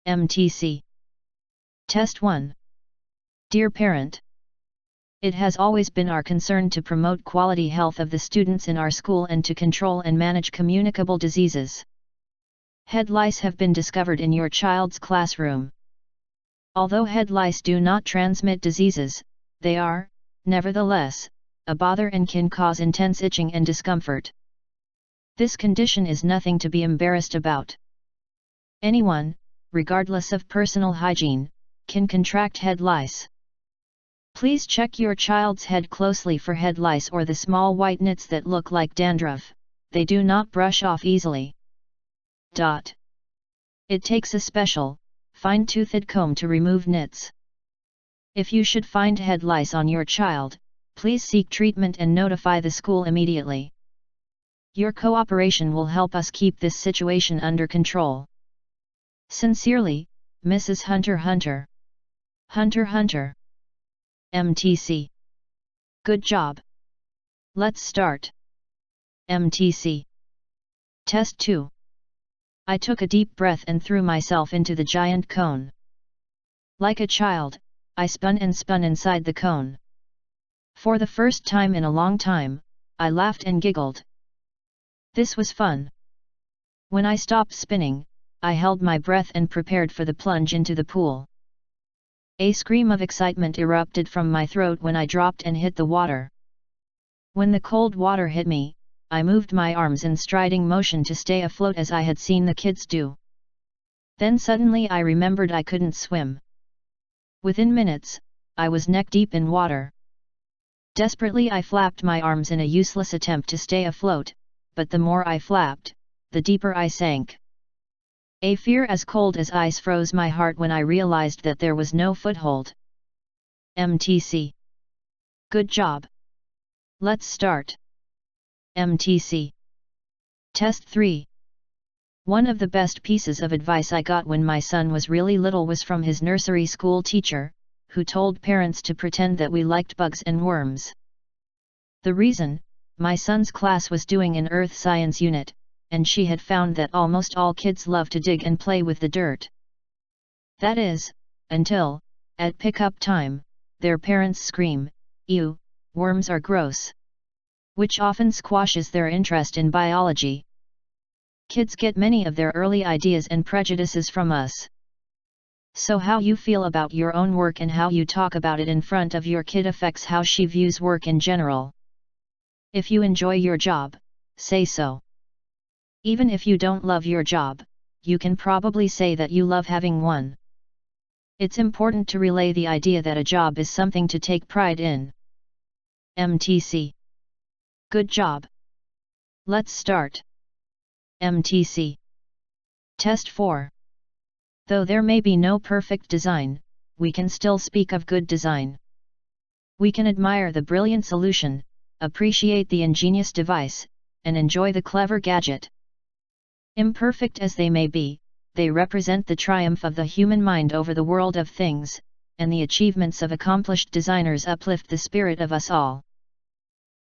MTC Test 1. Dear Parent, it has always been our concern to promote quality health of the students in our school and to control and manage communicable diseases. Head lice have been discovered in your child's classroom. Although head lice do not transmit diseases, they are, nevertheless, a bother and can cause intense itching and discomfort. This condition is nothing to be embarrassed about. Anyone, regardless of personal hygiene, can contract head lice. Please check your child's head closely for head lice or the small white nits that look like dandruff. They do not brush off easily. It takes a special, fine-toothed comb to remove nits. If you should find head lice on your child, please seek treatment and notify the school immediately. Your cooperation will help us keep this situation under control. Sincerely, Mrs. Hunter Hunter. Hunter. MTC. Good job. Let's start. MTC Test 2. I took a deep breath and threw myself into the giant cone. Like a child, I spun and spun inside the cone. For the first time in a long time, I laughed and giggled. This was fun. When I stopped spinning, I held my breath and prepared for the plunge into the pool. A scream of excitement erupted from my throat when I dropped and hit the water. When the cold water hit me, I moved my arms in striding motion to stay afloat as I had seen the kids do. Then suddenly I remembered I couldn't swim. Within minutes, I was neck-deep in water. Desperately I flapped my arms in a useless attempt to stay afloat, but the more I flapped, the deeper I sank. A fear as cold as ice froze my heart when I realized that there was no foothold. MTC. Good job. Let's start. MTC Test 3. One of the best pieces of advice I got when my son was really little was from his nursery school teacher, who told parents to pretend that we liked bugs and worms. The reason, my son's class was doing an earth science unit, and she had found that almost all kids love to dig and play with the dirt. That is, until, at pickup time, their parents scream, "Ew, worms are gross," which often squashes their interest in biology. Kids get many of their early ideas and prejudices from us. So how you feel about your own work and how you talk about it in front of your kid affects how she views work in general. If you enjoy your job, say so. Even if you don't love your job, you can probably say that you love having one. It's important to relay the idea that a job is something to take pride in. MTC. Good job. Let's start. MTC Test 4. Though there may be no perfect design, we can still speak of good design. We can admire the brilliant solution, appreciate the ingenious device, and enjoy the clever gadget. Imperfect as they may be, they represent the triumph of the human mind over the world of things, and the achievements of accomplished designers uplift the spirit of us all.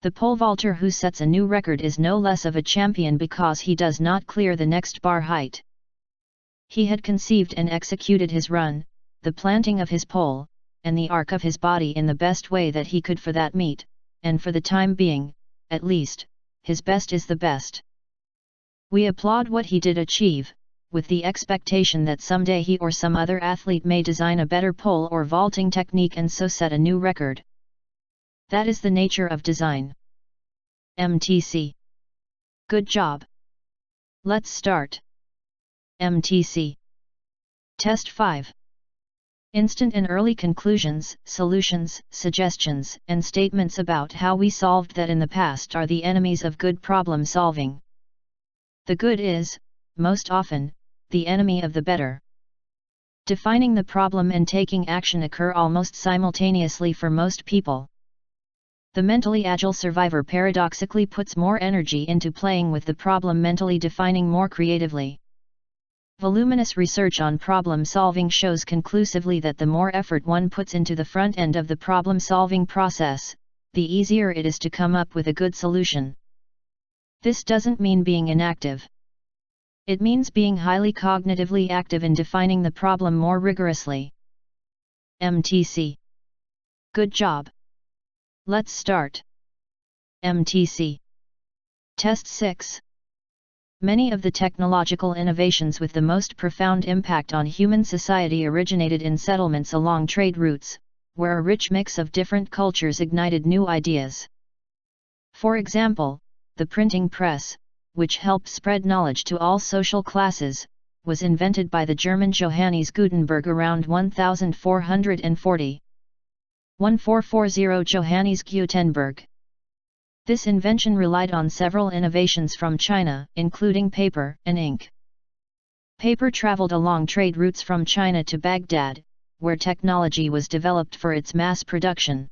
The pole vaulter who sets a new record is no less of a champion because he does not clear the next bar height. He had conceived and executed his run, the planting of his pole, and the arc of his body in the best way that he could for that meet, and for the time being, at least, his best is the best. We applaud what he did achieve, with the expectation that someday he or some other athlete may design a better pole or vaulting technique and so set a new record. That is the nature of design. MTC. Good job. Let's start. MTC Test 5. Instant and early conclusions, solutions, suggestions, and statements about how we solved that in the past are the enemies of good problem solving. The good is, most often, the enemy of the better. Defining the problem and taking action occur almost simultaneously for most people. The mentally agile survivor paradoxically puts more energy into playing with the problem, mentally defining more creatively. Voluminous research on problem-solving shows conclusively that the more effort one puts into the front end of the problem-solving process, the easier it is to come up with a good solution. This doesn't mean being inactive. It means being highly cognitively active in defining the problem more rigorously. MTC. Good job. Let's start. MTC. Test 6. Many of the technological innovations with the most profound impact on human society originated in settlements along trade routes, where a rich mix of different cultures ignited new ideas. For example, the printing press, which helped spread knowledge to all social classes, was invented by the German Johannes Gutenberg around 1440. 1440 Johannes Gutenberg. This invention relied on several innovations from China, including paper and ink. Paper traveled along trade routes from China to Baghdad, where technology was developed for its mass production.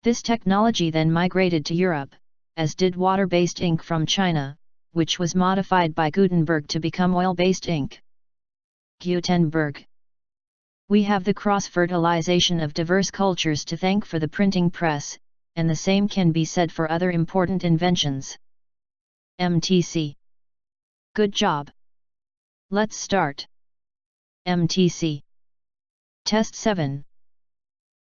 This technology then migrated to Europe, as did water-based ink from China, which was modified by Gutenberg to become oil-based ink. Gutenberg. We have the cross-fertilization of diverse cultures to thank for the printing press, and the same can be said for other important inventions. MTC. Good job. Let's start. MTC. Test 7.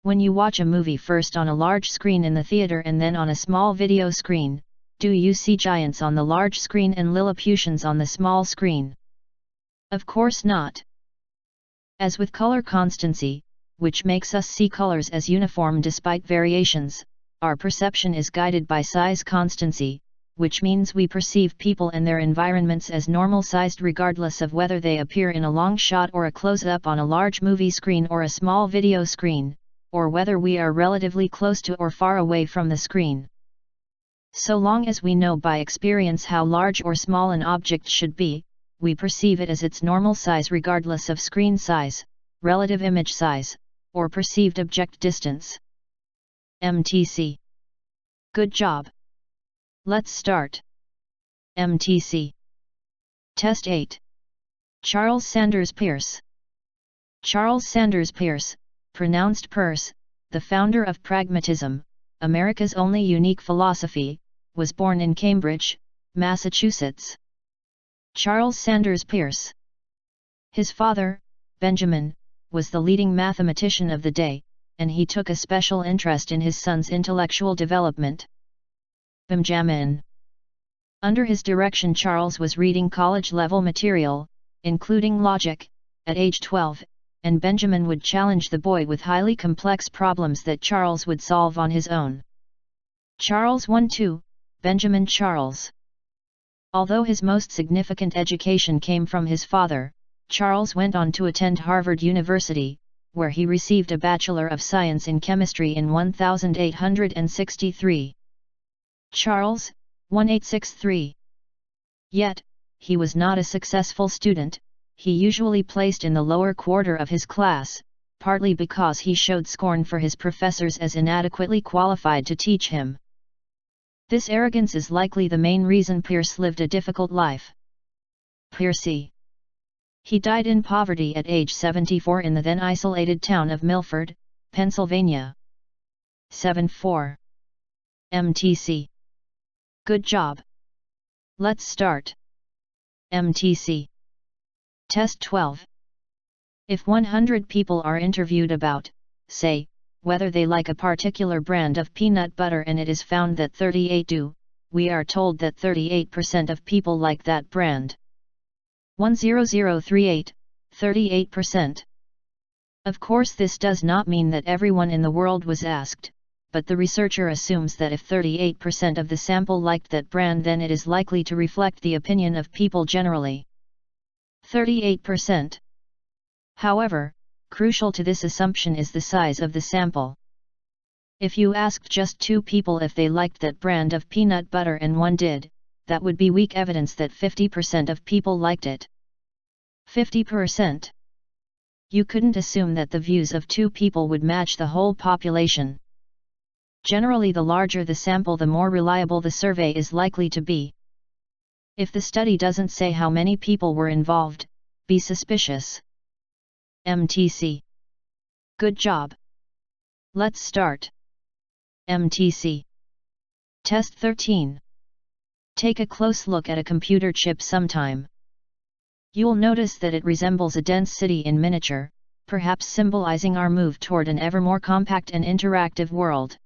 When you watch a movie first on a large screen in the theater and then on a small video screen, do you see giants on the large screen and Lilliputians on the small screen? Of course not. As with color constancy, which makes us see colors as uniform despite variations, our perception is guided by size constancy, which means we perceive people and their environments as normal-sized regardless of whether they appear in a long shot or a close-up on a large movie screen or a small video screen, or whether we are relatively close to or far away from the screen. So long as we know by experience how large or small an object should be, we perceive it as its normal size regardless of screen size, relative image size, or perceived object distance. MTC. Good job. Let's start. MTC. Test 8. Charles Sanders Peirce. Charles Sanders Peirce, pronounced Peirce, the founder of pragmatism, America's only unique philosophy, was born in Cambridge, Massachusetts. Charles Sanders Peirce. His father, Benjamin, was the leading mathematician of the day, and he took a special interest in his son's intellectual development. Benjamin. Under his direction, Charles was reading college-level material, including logic, at age 12, and Benjamin would challenge the boy with highly complex problems that Charles would solve on his own. Charles 1-2, Benjamin Charles. Although his most significant education came from his father, Charles went on to attend Harvard University, where he received a Bachelor of Science in Chemistry in 1863. Charles, 1863. Yet, he was not a successful student. He usually placed in the lower quarter of his class, partly because he showed scorn for his professors as inadequately qualified to teach him. This arrogance is likely the main reason Peirce lived a difficult life. Peirce. He died in poverty at age 74 in the then isolated town of Milford, Pennsylvania. 7-4. MTC. Good job. Let's start. MTC. Test 12. If 100 people are interviewed about, say, whether they like a particular brand of peanut butter and it is found that 38 do, we are told that 38% of people like that brand. 10038, 38%. Of course, this does not mean that everyone in the world was asked, but the researcher assumes that if 38% of the sample liked that brand, then it is likely to reflect the opinion of people generally. 38%. However, crucial to this assumption is the size of the sample. If you asked just 2 people if they liked that brand of peanut butter and 1 did, that would be weak evidence that 50% of people liked it. 50%. You couldn't assume that the views of 2 people would match the whole population. Generally, the larger the sample, the more reliable the survey is likely to be. If the study doesn't say how many people were involved, be suspicious. MTC. Good job. Let's start. MTC. Test 13. Take a close look at a computer chip sometime. You'll notice that it resembles a dense city in miniature, perhaps symbolizing our move toward an ever more compact and interactive world.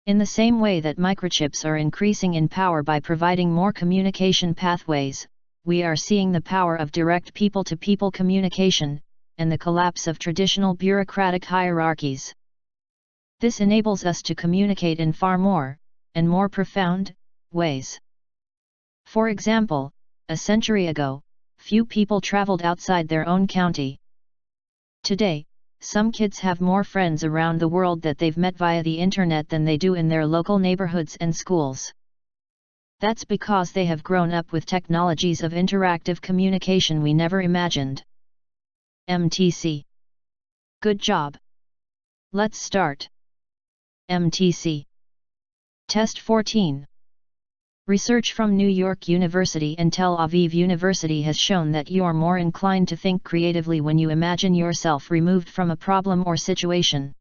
In the same way that microchips are increasing in power by providing more communication pathways, we are seeing the power of direct people-to-people communication, and the collapse of traditional bureaucratic hierarchies. This enables us to communicate in far more, and more profound, ways. For example, a century ago, few people traveled outside their own county. Today, some kids have more friends around the world that they've met via the internet than they do in their local neighborhoods and schools. That's because they have grown up with technologies of interactive communication we never imagined. MTC. Good job. Let's start. MTC. Test 14. Research from New York University and Tel Aviv University has shown that you are more inclined to think creatively when you imagine yourself removed from a problem or situation.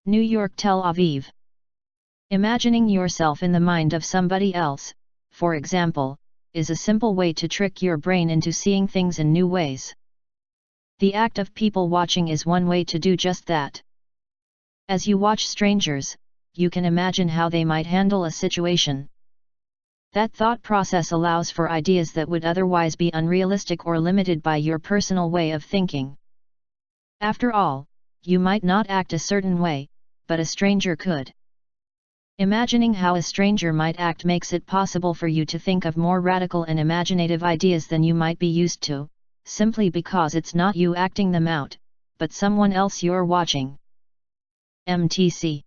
New York, Tel Aviv. Imagining yourself in the mind of somebody else, for example, is a simple way to trick your brain into seeing things in new ways. The act of people watching is one way to do just that. As you watch strangers, you can imagine how they might handle a situation. That thought process allows for ideas that would otherwise be unrealistic or limited by your personal way of thinking. After all, you might not act a certain way, but a stranger could. Imagining how a stranger might act makes it possible for you to think of more radical and imaginative ideas than you might be used to, simply because it's not you acting them out, but someone else you're watching. MTC.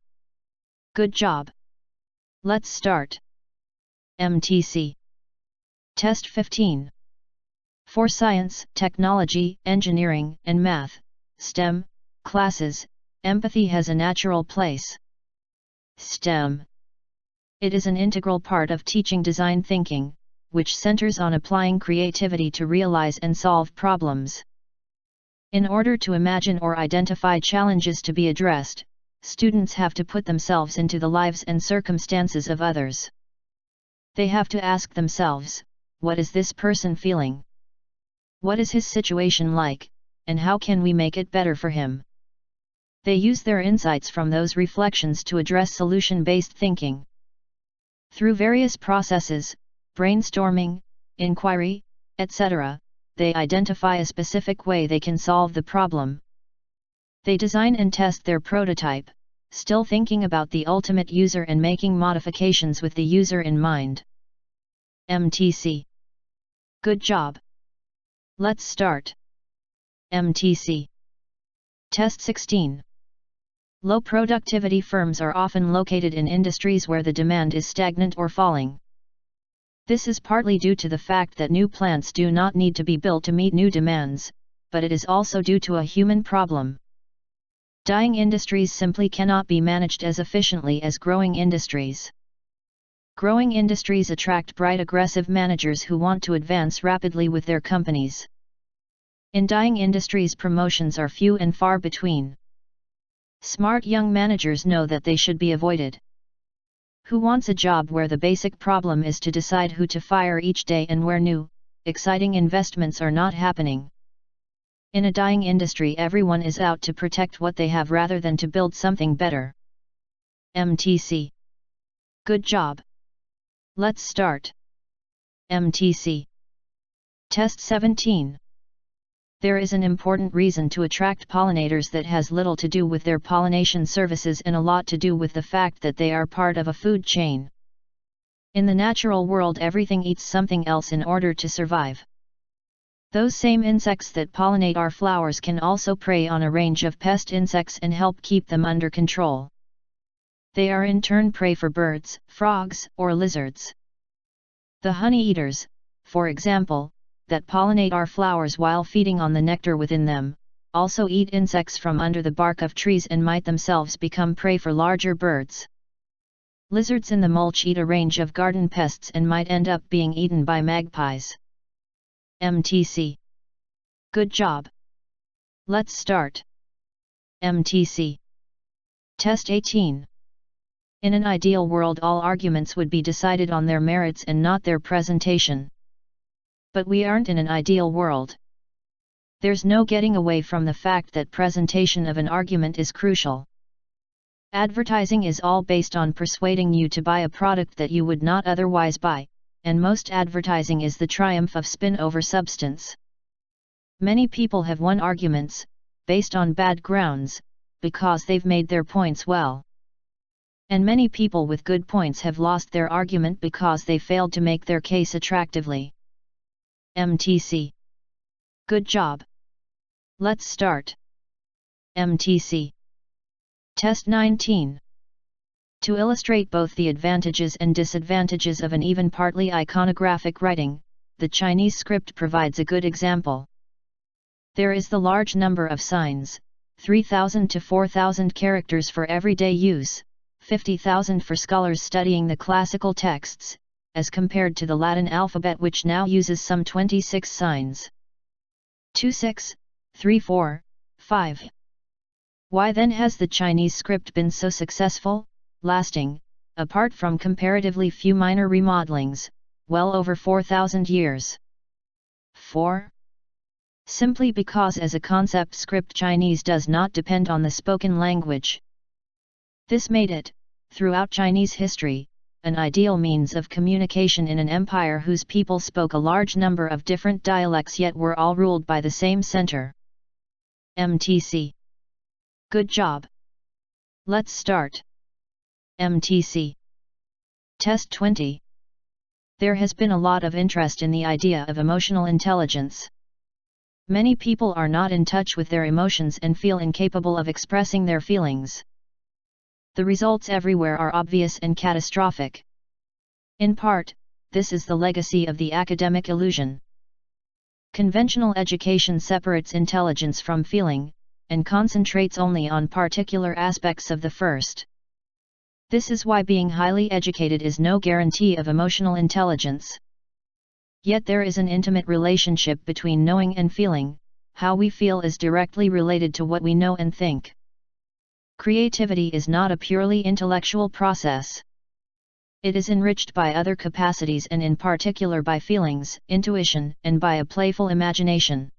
Good job. Let's start. MTC. Test 15. For science, technology, engineering, and math, STEM, classes, empathy has a natural place. STEM. It is an integral part of teaching design thinking, which centers on applying creativity to realize and solve problems. In order to imagine or identify challenges to be addressed, students have to put themselves into the lives and circumstances of others. They have to ask themselves, what is this person feeling? What is his situation like, and how can we make it better for him? They use their insights from those reflections to address solution-based thinking. Through various processes, brainstorming, inquiry, etc., they identify a specific way they can solve the problem. They design and test their prototype, still thinking about the ultimate user and making modifications with the user in mind. MTC. Good job. Let's start. MTC. Test 16. Low productivity firms are often located in industries where the demand is stagnant or falling. This is partly due to the fact that new plants do not need to be built to meet new demands, but it is also due to a human problem. Dying industries simply cannot be managed as efficiently as growing industries. Growing industries attract bright, aggressive managers who want to advance rapidly with their companies. In dying industries, promotions are few and far between. Smart young managers know that they should be avoided. Who wants a job where the basic problem is to decide who to fire each day and where new, exciting investments are not happening? In a dying industry, everyone is out to protect what they have rather than to build something better. MTC. Good job. Let's start. MTC. Test 17. There is an important reason to attract pollinators that has little to do with their pollination services and a lot to do with the fact that they are part of a food chain. In the natural world, everything eats something else in order to survive. Those same insects that pollinate our flowers can also prey on a range of pest insects and help keep them under control. They are in turn prey for birds, frogs, or lizards. The honey eaters, for example, that pollinate our flowers while feeding on the nectar within them, also eat insects from under the bark of trees and might themselves become prey for larger birds. Lizards in the mulch eat a range of garden pests and might end up being eaten by magpies. MTC. Good job. Let's start. MTC. Test 18. In an ideal world, all arguments would be decided on their merits and not their presentation. But we aren't in an ideal world. There's no getting away from the fact that presentation of an argument is crucial. Advertising is all based on persuading you to buy a product that you would not otherwise buy, and most advertising is the triumph of spin over substance. Many people have won arguments, based on bad grounds, because they've made their points well. And many people with good points have lost their argument because they failed to make their case attractively. MTC. Good job. Let's start. MTC Test 19. To illustrate both the advantages and disadvantages of an even partly iconographic writing, the Chinese script provides a good example. There is the large number of signs, 3,000 to 4,000 characters for everyday use, 50,000 for scholars studying the classical texts, as compared to the Latin alphabet which now uses some 26 signs. 2 6, 3 4, 5. Why then has the Chinese script been so successful, lasting, apart from comparatively few minor remodelings, well over 4,000 years? 4. Simply because as a concept script Chinese does not depend on the spoken language. This made it, throughout Chinese history, an ideal means of communication in an empire whose people spoke a large number of different dialects yet were all ruled by the same center. MTC. Good job. Let's start. MTC Test 20. There has been a lot of interest in the idea of emotional intelligence. Many people are not in touch with their emotions and feel incapable of expressing their feelings. The results everywhere are obvious and catastrophic. In part, this is the legacy of the academic illusion. Conventional education separates intelligence from feeling, and concentrates only on particular aspects of the first. This is why being highly educated is no guarantee of emotional intelligence. Yet there is an intimate relationship between knowing and feeling. How we feel is directly related to what we know and think. Creativity is not a purely intellectual process. It is enriched by other capacities and in particular by feelings, intuition, and by a playful imagination.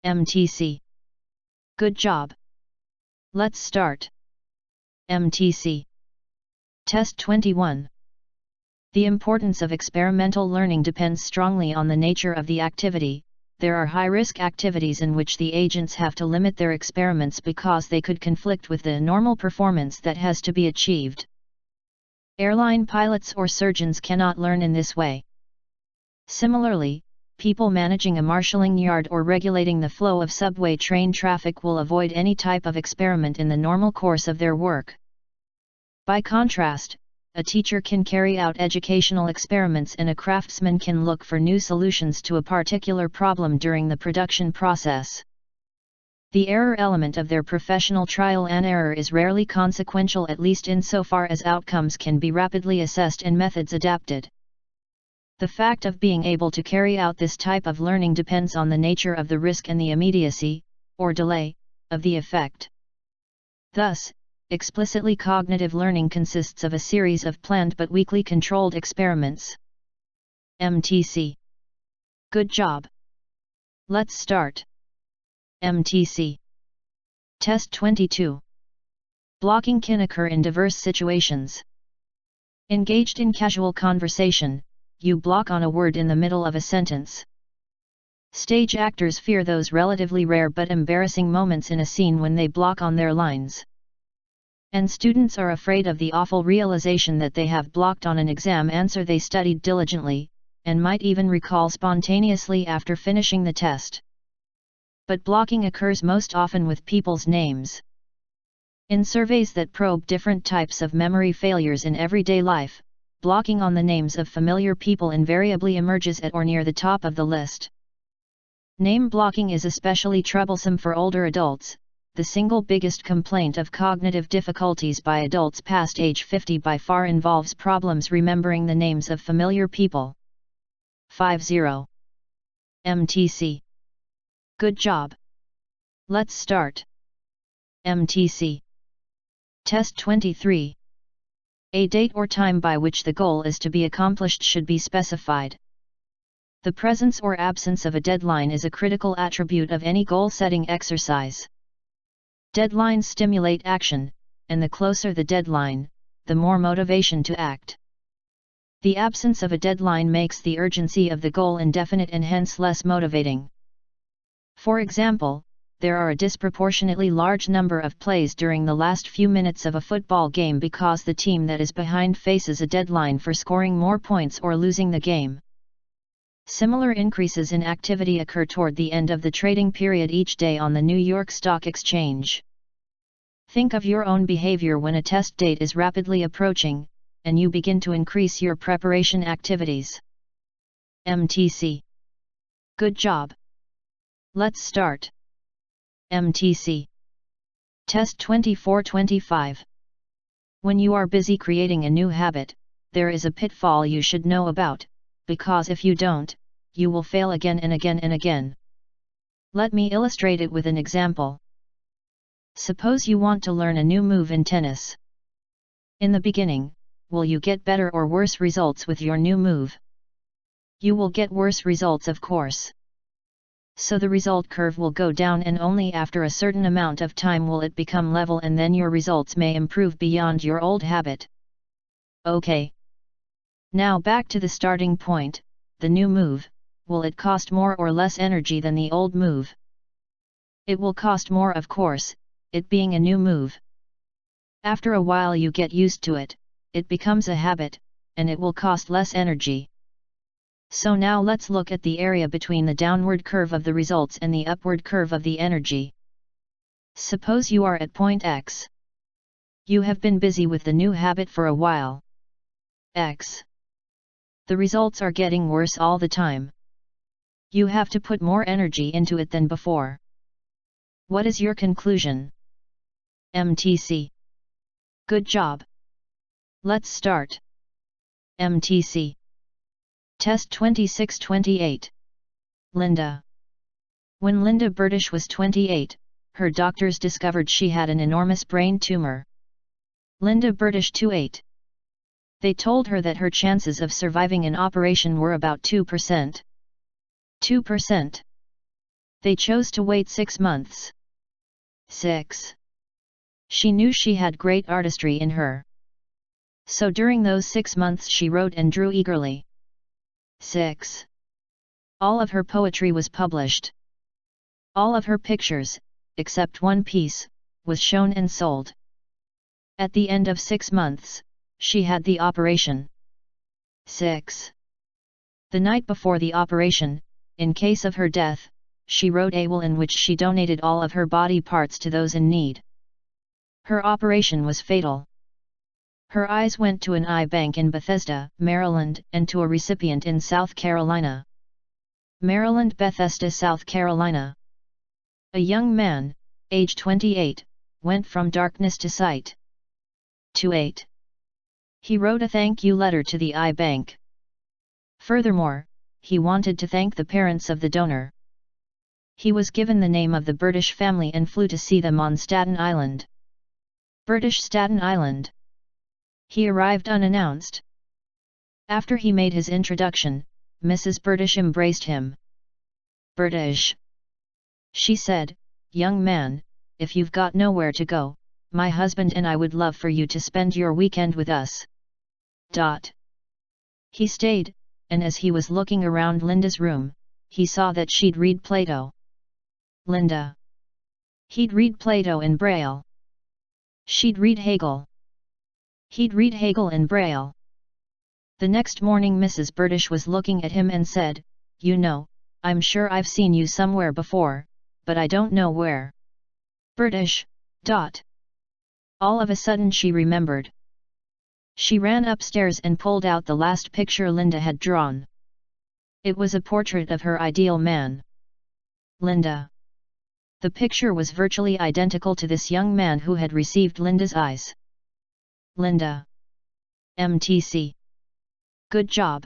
MTC. Good job. Let's start. MTC Test 21. The importance of experimental learning depends strongly on the nature of the activity. There are high-risk activities in which the agents have to limit their experiments because they could conflict with the normal performance that has to be achieved. Airline pilots or surgeons cannot learn in this way. Similarly, people managing a marshalling yard or regulating the flow of subway train traffic will avoid any type of experiment in the normal course of their work. By contrast, a teacher can carry out educational experiments and a craftsman can look for new solutions to a particular problem during the production process. The error element of their professional trial and error is rarely consequential, at least insofar as outcomes can be rapidly assessed and methods adapted. The fact of being able to carry out this type of learning depends on the nature of the risk and the immediacy, or delay, of the effect. Thus, explicitly cognitive learning consists of a series of planned but weakly controlled experiments. MTC. Good job. Let's start. MTC Test 22. Blocking can occur in diverse situations. Engaged in casual conversation, you block on a word in the middle of a sentence. Stage actors fear those relatively rare but embarrassing moments in a scene when they block on their lines. And students are afraid of the awful realization that they have blocked on an exam answer they studied diligently, and might even recall spontaneously after finishing the test. But blocking occurs most often with people's names. In surveys that probe different types of memory failures in everyday life, blocking on the names of familiar people invariably emerges at or near the top of the list. Name blocking is especially troublesome for older adults. The single biggest complaint of cognitive difficulties by adults past age 50 by far involves problems remembering the names of familiar people. 50. MTC. Good job. Let's start. MTC Test 23. A date or time by which the goal is to be accomplished should be specified. The presence or absence of a deadline is a critical attribute of any goal-setting exercise. Deadlines stimulate action, and the closer the deadline, the more motivation to act. The absence of a deadline makes the urgency of the goal indefinite and hence less motivating. For example, there are a disproportionately large number of plays during the last few minutes of a football game because the team that is behind faces a deadline for scoring more points or losing the game. Similar increases in activity occur toward the end of the trading period each day on the New York Stock Exchange. Think of your own behavior when a test date is rapidly approaching, and you begin to increase your preparation activities. MTC. Good job. Let's start. MTC Test 2425. When you are busy creating a new habit, there is a pitfall you should know about, because if you don't, you will fail again and again and again. Let me illustrate it with an example. Suppose you want to learn a new move in tennis. In the beginning, will you get better or worse results with your new move? You will get worse results, of course. So the result curve will go down, and only after a certain amount of time will it become level, and then your results may improve beyond your old habit. Okay. Now back to the starting point, the new move. Will it cost more or less energy than the old move? It will cost more, of course, it being a new move. After a while you get used to it, it becomes a habit, and it will cost less energy. So now let's look at the area between the downward curve of the results and the upward curve of the energy. Suppose you are at point X. You have been busy with the new habit for a while. X. The results are getting worse all the time. You have to put more energy into it than before. What is your conclusion? MTC. Good job. Let's start. MTC Test 2628. Linda. When Linda Burdish was 28, her doctors discovered she had an enormous brain tumor. Linda Burdish 28. They told her that her chances of surviving an operation were about 2%. 2%. They chose to wait 6 months. 6. She knew she had great artistry in her. So during those 6 months she wrote and drew eagerly. 6. All of her poetry was published. All of her pictures, except one piece, was shown and sold. At the end of 6 months, she had the operation. 6. The night before the operation, in case of her death, she wrote a will in which she donated all of her body parts to those in need. Her operation was fatal. Her eyes went to an eye bank in Bethesda, Maryland, and to a recipient in South Carolina. Maryland, Bethesda, South Carolina. A young man, age 28, went from darkness to sight. 28. He wrote a thank you letter to the eye bank. Furthermore, he wanted to thank the parents of the donor. He was given the name of the Burdish family and flew to see them on Staten Island. Burdish, Staten Island. He arrived unannounced. After he made his introduction, Mrs. Burdish embraced him. Burdish. She said, "Young man, if you've got nowhere to go, my husband and I would love for you to spend your weekend with us." He stayed, and as he was looking around Linda's room, he saw that she'd read Plato. Linda. He'd read Plato in Braille. She'd read Hegel. He'd read Hegel in Braille. The next morning Mrs. Burdish was looking at him and said, "You know, I'm sure I've seen you somewhere before, but I don't know where." Burdish. All of a sudden she remembered. She ran upstairs and pulled out the last picture Linda had drawn. It was a portrait of her ideal man. Linda. The picture was virtually identical to this young man who had received Linda's eyes. Linda. MTC. Good job.